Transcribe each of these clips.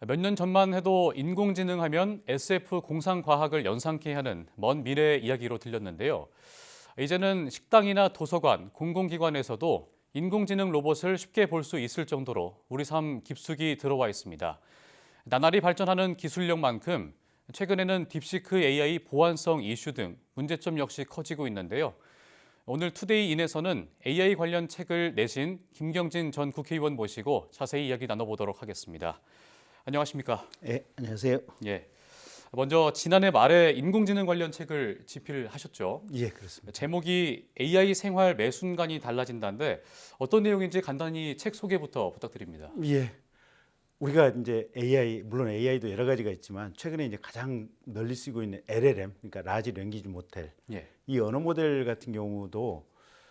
몇 년 전만 해도 인공지능 하면 SF 공상과학을 연상케 하는 먼 미래의 이야기로 들렸는데요. 이제는 식당이나 도서관, 공공기관에서도 인공지능 로봇을 쉽게 볼 수 있을 정도로 우리 삶 깊숙이 들어와 있습니다. 나날이 발전하는 기술력만큼 최근에는 딥시크 AI 보안성 이슈 등 문제점 역시 커지고 있는데요. 오늘 투데이인에서는 AI 관련 책을 내신 김경진 전 국회의원 모시고 자세히 이야기 나눠보도록 하겠습니다. 안녕하십니까? 네, 안녕하세요. 예. 먼저 지난해 말에 인공지능 관련 책을 집필하셨죠. 예, 그렇습니다. 제목이 AI 생활 매 순간이 달라진다인데 어떤 내용인지 간단히 책 소개부터 부탁드립니다. 예, 우리가 이제 AI, 물론 AI도 여러 가지가 있지만 최근에 이제 가장 널리 쓰고 있는 LLM, 그러니까 라지 랭귀지 모델, 예. 이 언어 모델 같은 경우도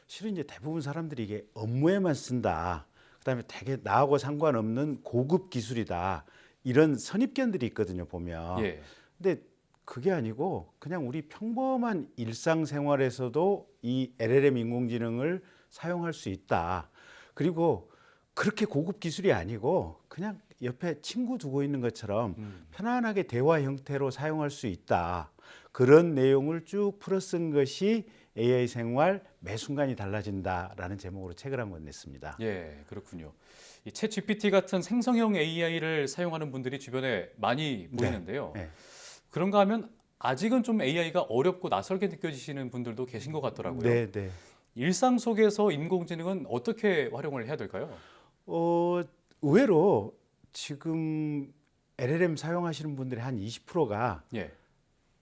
실은 이제 대부분 사람들이 이게 업무에만 쓴다. 그다음에 되게 나하고 상관없는 고급 기술이다. 이런 선입견들이 있거든요, 보면. 예. 근데 그게 아니고 그냥 우리 평범한 일상생활에서도 이 LLM 인공지능을 사용할 수 있다. 그리고 그렇게 고급 기술이 아니고 그냥 옆에 친구 두고 있는 것처럼 편안하게 대화 형태로 사용할 수 있다. 그런 내용을 쭉 풀어 쓴 것이 AI 생활 매 순간이 달라진다라는 제목으로 책을 한 권 냈습니다. 예, 그렇군요. 이 챗GPT 같은 생성형 AI를 사용하는 분들이 주변에 많이 보이는데요. 네. 그런가 하면 아직은 좀 AI가 어렵고 낯설게 느껴지시는 분들도 계신 것 같더라고요. 네, 네. 일상 속에서 인공지능은 어떻게 활용을 해야 될까요? 의외로 지금 LLM 사용하시는 분들의 한 20%가 예.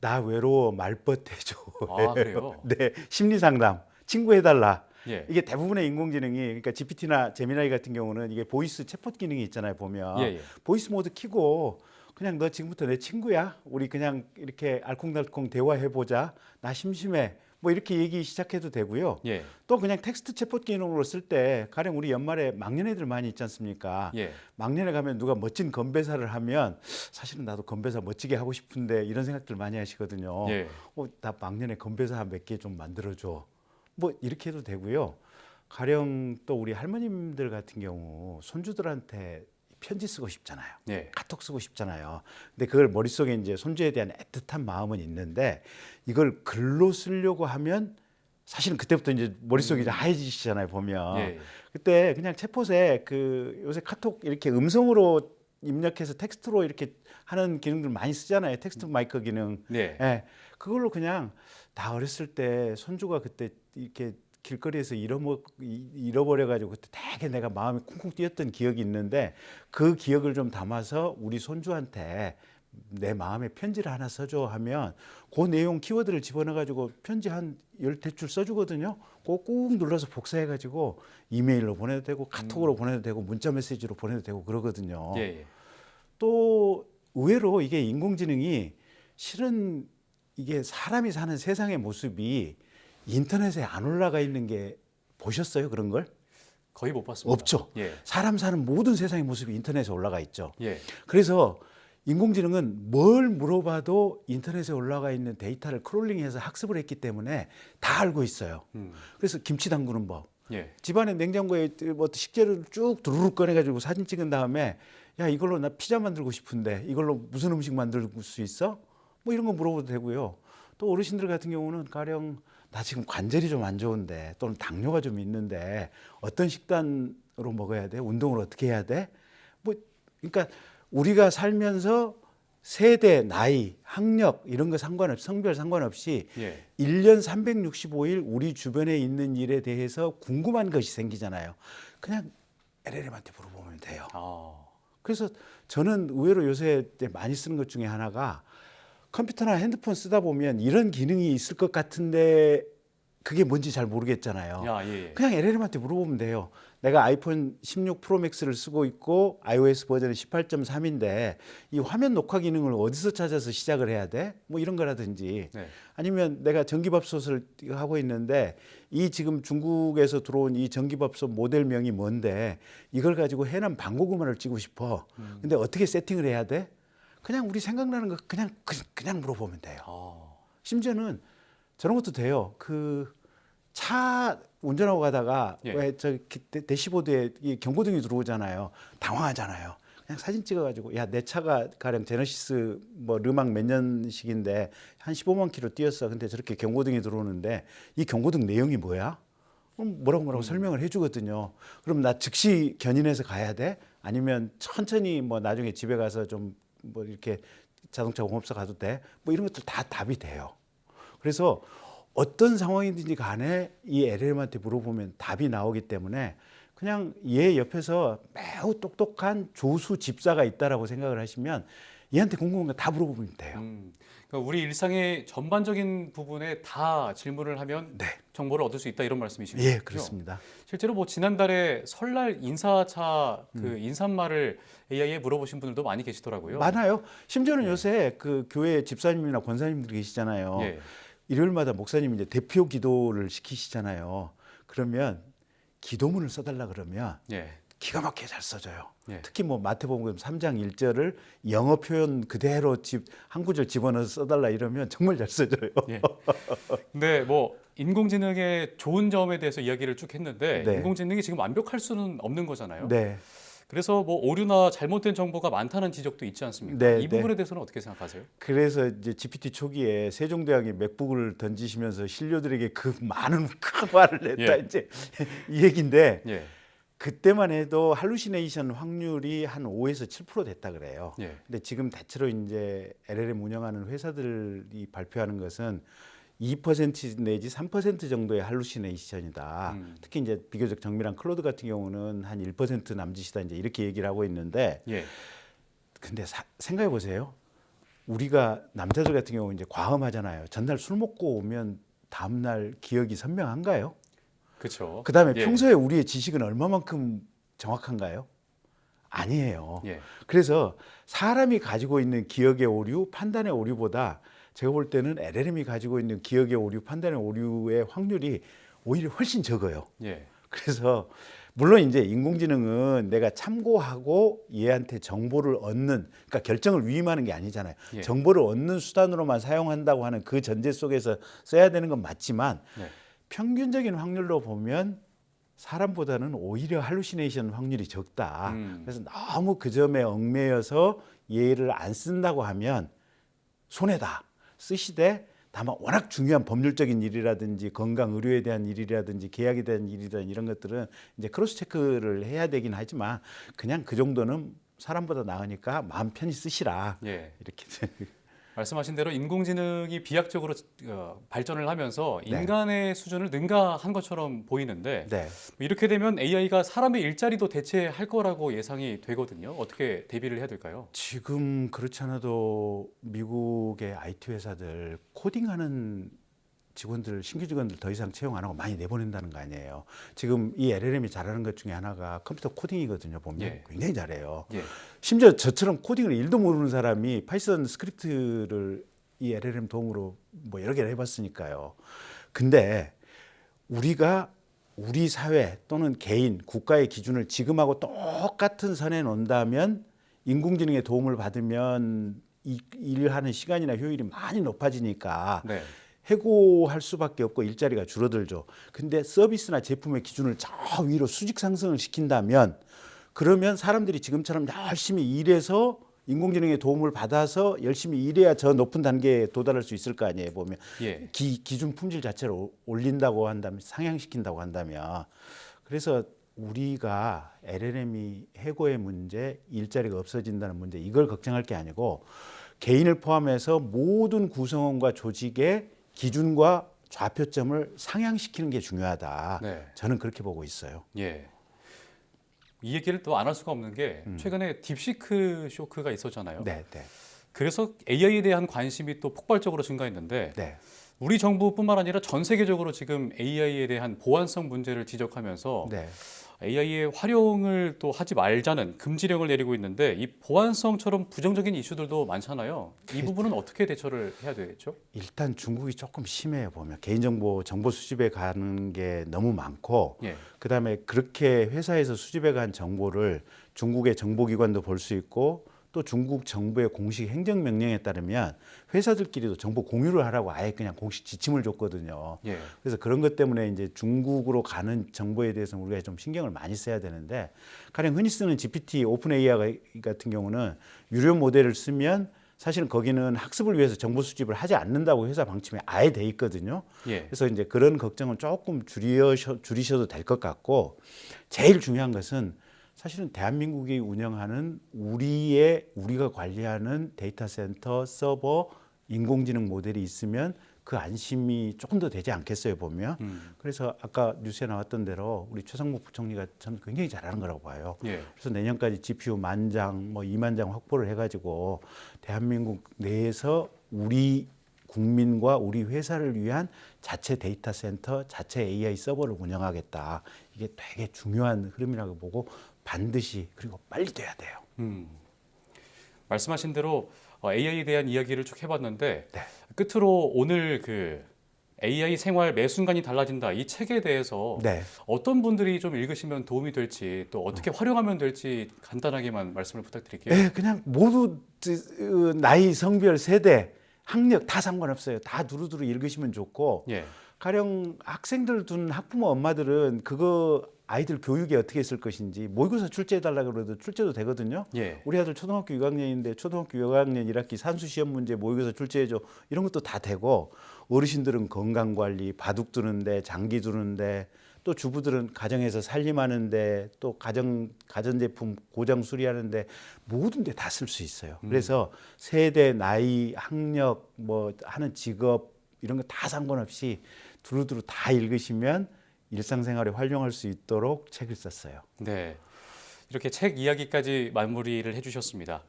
나 외로워 말벗해줘. 아, 그래요? 네, 심리 상담, 친구 해달라. 예. 이게 대부분의 인공지능이, 그러니까 GPT나 제미나이 같은 경우는 이게 보이스 챗봇 기능이 있잖아요. 보면 예, 예. 보이스 모드 키고 그냥 너 지금부터 내 친구야. 우리 그냥 이렇게 알콩달콩 대화해 보자. 나 심심해. 뭐 이렇게 얘기 시작해도 되고요. 예. 또 그냥 텍스트 챗봇 기능으로 쓸 때 가령 우리 연말에 막년회들 많이 있지 않습니까? 예. 막년회 가면 누가 멋진 건배사를 하면 사실은 나도 건배사 멋지게 하고 싶은데 이런 생각들 많이 하시거든요. 예. 나 막년에 건배사 몇 개 좀 만들어줘. 뭐 이렇게 해도 되고요. 가령 또 우리 할머님들 같은 경우 손주들한테 편지 쓰고 싶잖아요. 예. 카톡 쓰고 싶잖아요. 근데 그걸 머릿속에 이제 손주에 대한 애틋한 마음은 있는데 이걸 글로 쓰려고 하면 사실은 그때부터 이제 머릿속이 이제 하얘지시잖아요, 보면. 예. 그때 그냥 챗봇에 그 요새 카톡 이렇게 음성으로 입력해서 텍스트로 이렇게 하는 기능들 많이 쓰잖아요. 텍스트 마이크 기능. 네. 예. 그걸로 그냥 다 어렸을 때 손주가 그때 이렇게 길거리에서 잃어버려가지고 그때 되게 내가 마음이 쿵쿵 뛰었던 기억이 있는데 그 기억을 좀 담아서 우리 손주한테 내 마음에 편지를 하나 써줘 하면 그 내용 키워드를 집어넣어가지고 편지 한 10줄 써주거든요. 그거 꾹 눌러서 복사해가지고 이메일로 보내도 되고 카톡으로 보내도 되고 문자 메시지로 보내도 되고 그러거든요. 예. 예. 또 의외로 이게 인공지능이 실은 이게 사람이 사는 세상의 모습이 인터넷에 안 올라가 있는 게 보셨어요? 그런 걸? 거의 못 봤습니다. 없죠. 예. 사람 사는 모든 세상의 모습이 인터넷에 올라가 있죠. 예. 그래서 인공지능은 뭘 물어봐도 인터넷에 올라가 있는 데이터를 크롤링해서 학습을 했기 때문에 다 알고 있어요. 그래서 김치 담그는 법. 예. 집안에 냉장고에 뭐 식재료를 쭉 두루룩 꺼내가지고 사진 찍은 다음에 야 이걸로 나 피자 만들고 싶은데 이걸로 무슨 음식 만들 수 있어? 뭐 이런 거 물어봐도 되고요. 또 어르신들 같은 경우는 가령 나 지금 관절이 좀 안 좋은데 또는 당뇨가 좀 있는데 어떤 식단으로 먹어야 돼? 운동을 어떻게 해야 돼? 뭐 그러니까 우리가 살면서 세대, 나이, 학력 이런 거 상관없이 성별 상관없이 예. 1년 365일 우리 주변에 있는 일에 대해서 궁금한 것이 생기잖아요. 그냥 LLM한테 물어보면 돼요. 아. 그래서 저는 의외로 요새 많이 쓰는 것 중에 하나가 컴퓨터나 핸드폰 쓰다 보면 이런 기능이 있을 것 같은데 그게 뭔지 잘 모르겠잖아요. 야, 예. 그냥 LLM한테 물어보면 돼요. 내가 아이폰 16 프로 맥스를 쓰고 있고 iOS 버전이 18.3인데 이 화면 녹화 기능을 어디서 찾아서 시작을 해야 돼? 뭐 이런 거라든지 네. 아니면 내가 전기밥솥을 하고 있는데 이 지금 중국에서 들어온 이 전기밥솥 모델명이 뭔데 이걸 가지고 해남 방고구마를 찌고 싶어. 근데 어떻게 세팅을 해야 돼? 그냥 우리 생각나는 거 그냥 물어보면 돼요. 아. 심지어는 저런 것도 돼요. 그 차 운전하고 가다가 예. 왜 저 대시보드에 이 경고등이 들어오잖아요. 당황하잖아요. 그냥 사진 찍어가지고 야, 내 차가 가령 제너시스 뭐 르망 몇 년식인데 한 15만 킬로 뛰었어. 근데 저렇게 경고등이 들어오는데 이 경고등 내용이 뭐야? 그럼 뭐라고 설명을 해주거든요. 그럼 나 즉시 견인해서 가야 돼? 아니면 천천히 뭐 나중에 집에 가서 좀 뭐 이렇게 자동차 공업사 가도 돼? 뭐 이런 것들 다 답이 돼요. 그래서 어떤 상황이든지 간에 이 LLM한테 물어보면 답이 나오기 때문에 그냥 얘 옆에서 매우 똑똑한 조수 집사가 있다라고 생각을 하시면 얘한테 궁금한 거 다 물어보면 돼요. 그러니까 우리 일상의 전반적인 부분에 다 질문을 하면 네. 정보를 얻을 수 있다 이런 말씀이시죠? 예, 그렇습니다. 실제로 뭐 지난달에 설날 인사차 그 인사말을 AI에 물어보신 분들도 많이 계시더라고요. 많아요. 심지어는 요새 그 교회 집사님이나 권사님들이 계시잖아요. 예. 일요일마다 목사님이 이제 대표 기도를 시키시잖아요. 그러면 기도문을 써달라 그러면 예. 기가 막히게 잘 써줘요. 예. 특히 뭐 마태복음 3장 1절을 영어 표현 그대로 한 구절 집어넣어서 써달라 이러면 정말 잘 써줘요. 예. 근데 뭐 인공지능의 좋은 점에 대해서 이야기를 쭉 했는데 네. 인공지능이 지금 완벽할 수는 없는 거잖아요. 네. 그래서 뭐 오류나 잘못된 정보가 많다는 지적도 있지 않습니까? 네, 이 부분에 대해서는 어떻게 생각하세요? 그래서 이제 GPT 초기에 세종대왕이 맥북을 던지시면서 신료들에게 그 많은 큰 화를 냈다 예. 이제 이 얘기인데 예. 그때만 해도 할루시네이션 확률이 한 5에서 7% 됐다 그래요. 예. 근데 지금 대체로 이제 LLM 운영하는 회사들이 발표하는 것은 2% 내지 3% 정도의 할루시네이션이다. 특히 이제 비교적 정밀한 클로드 같은 경우는 한 1% 남짓이다. 이제 이렇게 얘기를 하고 있는데, 예. 근데 생각해 보세요. 우리가 남자들 같은 경우 이제 과음하잖아요. 전날 술 먹고 오면 다음날 기억이 선명한가요? 그렇죠. 그다음에 예. 평소에 우리의 지식은 얼마만큼 정확한가요? 아니에요. 예. 그래서 사람이 가지고 있는 기억의 오류, 판단의 오류보다 제가 볼 때는 LLM이 가지고 있는 기억의 오류, 판단의 오류의 확률이 오히려 훨씬 적어요. 예. 그래서 물론 이제 인공지능은 내가 참고하고 얘한테 정보를 얻는, 그러니까 결정을 위임하는 게 아니잖아요. 예. 정보를 얻는 수단으로만 사용한다고 하는 그 전제 속에서 써야 되는 건 맞지만 예. 평균적인 확률로 보면 사람보다는 오히려 할루시네이션 확률이 적다. 그래서 너무 그 점에 얽매여서 얘를 안 쓴다고 하면 손해다. 쓰시되 다만 워낙 중요한 법률적인 일이라든지 건강 의료에 대한 일이라든지 계약에 대한 일이라든지 이런 것들은 이제 크로스 체크를 해야 되긴 하지만 그냥 그 정도는 사람보다 나으니까 마음 편히 쓰시라. 예. 이렇게. 말씀하신 대로 인공지능이 비약적으로 발전을 하면서 네. 인간의 수준을 능가한 것처럼 보이는데 네. 이렇게 되면 AI가 사람의 일자리도 대체할 거라고 예상이 되거든요. 어떻게 대비를 해야 될까요? 지금 그렇지 않아도 미국의 IT 회사들 코딩하는 직원들, 신규 직원들 더 이상 채용 안 하고 많이 내보낸다는 거 아니에요. 지금 이 LLM이 잘하는 것 중에 하나가 컴퓨터 코딩이거든요. 보면 예. 굉장히 잘해요. 예. 심지어 저처럼 코딩을 1도 모르는 사람이 파이썬 스크립트를 이 LLM 도움으로 뭐 여러 개를 해봤으니까요. 근데 우리가 우리 사회 또는 개인, 국가의 기준을 지금하고 똑같은 선에 놓는다면 인공지능의 도움을 받으면 일하는 시간이나 효율이 많이 높아지니까 네. 해고할 수밖에 없고 일자리가 줄어들죠. 근데 서비스나 제품의 기준을 저 위로 수직 상승을 시킨다면 그러면 사람들이 지금처럼 열심히 일해서 인공지능의 도움을 받아서 열심히 일해야 저 높은 단계에 도달할 수 있을 거 아니에요. 보면 예. 기준 품질 자체를 올린다고 한다면 상향시킨다고 한다면 그래서 우리가 LLM이 해고의 문제, 일자리가 없어진다는 문제 이걸 걱정할 게 아니고 개인을 포함해서 모든 구성원과 조직의 기준과 좌표점을 상향시키는 게 중요하다. 네. 저는 그렇게 보고 있어요. 예. 이 얘기를 또 안 할 수가 없는 게 최근에 딥시크 쇼크가 있었잖아요. 네, 네, 그래서 AI에 대한 관심이 또 폭발적으로 증가했는데 네. 우리 정부뿐만 아니라 전 세계적으로 지금 AI에 대한 보안성 문제를 지적하면서 네. AI의 활용을 또 하지 말자는 금지령을 내리고 있는데 이 보안성처럼 부정적인 이슈들도 많잖아요. 이 부분은 어떻게 대처를 해야 되겠죠? 일단 중국이 조금 심해요. 보면 개인정보 정보 수집에 가는 게 너무 많고 예. 그다음에 그렇게 회사에서 수집해 간 정보를 중국의 정보기관도 볼 수 있고 또 중국 정부의 공식 행정명령에 따르면 회사들끼리도 정보 공유를 하라고 아예 그냥 공식 지침을 줬거든요. 예. 그래서 그런 것 때문에 이제 중국으로 가는 정보에 대해서 우리가 좀 신경을 많이 써야 되는데, 가령 흔히 쓰는 GPT, 오픈 AI 같은 경우는 유료 모델을 쓰면 사실은 거기는 학습을 위해서 정보 수집을 하지 않는다고 회사 방침에 아예 돼 있거든요. 예. 그래서 이제 그런 걱정은 조금 줄이셔도 될 것 같고, 제일 중요한 것은 사실은 대한민국이 운영하는 우리가 관리하는 데이터 센터, 서버, 인공지능 모델이 있으면 그 안심이 조금 더 되지 않겠어요, 보면. 그래서 아까 뉴스에 나왔던 대로 우리 최상목 부총리가 저는 굉장히 잘하는 거라고 봐요. 예. 그래서 내년까지 GPU 10,000장, 뭐 20,000장 확보를 해가지고 대한민국 내에서 우리 국민과 우리 회사를 위한 자체 데이터 센터, 자체 AI 서버를 운영하겠다. 이게 되게 중요한 흐름이라고 보고 반드시 그리고 빨리 돼야 돼요. 말씀하신 대로 AI에 대한 이야기를 쭉 해봤는데 네. 끝으로 오늘 그 AI 생활 매 순간이 달라진다 이 책에 대해서 네. 어떤 분들이 좀 읽으시면 도움이 될지 또 어떻게 활용하면 될지 간단하게만 말씀을 부탁드릴게요. 네, 그냥 모두 나이, 성별, 세대, 학력 다 상관없어요. 다 두루두루 읽으시면 좋고, 예. 가령 학생들 둔 학부모 엄마들은 그거 아이들 교육에 어떻게 쓸 것인지 모의고사 출제해달라고 그래도 출제도 되거든요. 예. 우리 아들 초등학교 6학년인데 초등학교 6학년 1학기 산수 시험 문제 모의고사 출제해줘, 이런 것도 다 되고, 어르신들은 건강관리, 바둑 두는데, 장기 두는데, 또 주부들은 가정에서 살림하는데, 또 가전제품 고장 수리하는데, 모든 데 다 쓸 수 있어요. 그래서 세대, 나이, 학력, 뭐 하는 직업 이런 거 다 상관없이 두루두루 다 읽으시면 일상생활에 활용할 수 있도록 책을 썼어요. 네. 이렇게 책 이야기까지 마무리를 해주셨습니다.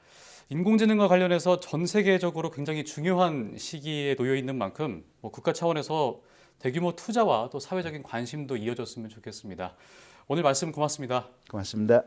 인공지능과 관련해서 전 세계적으로 굉장히 중요한 시기에 놓여 있는 만큼 국가 차원에서 대규모 투자와 또 사회적인 관심도 이어졌으면 좋겠습니다. 오늘 말씀 고맙습니다. 고맙습니다.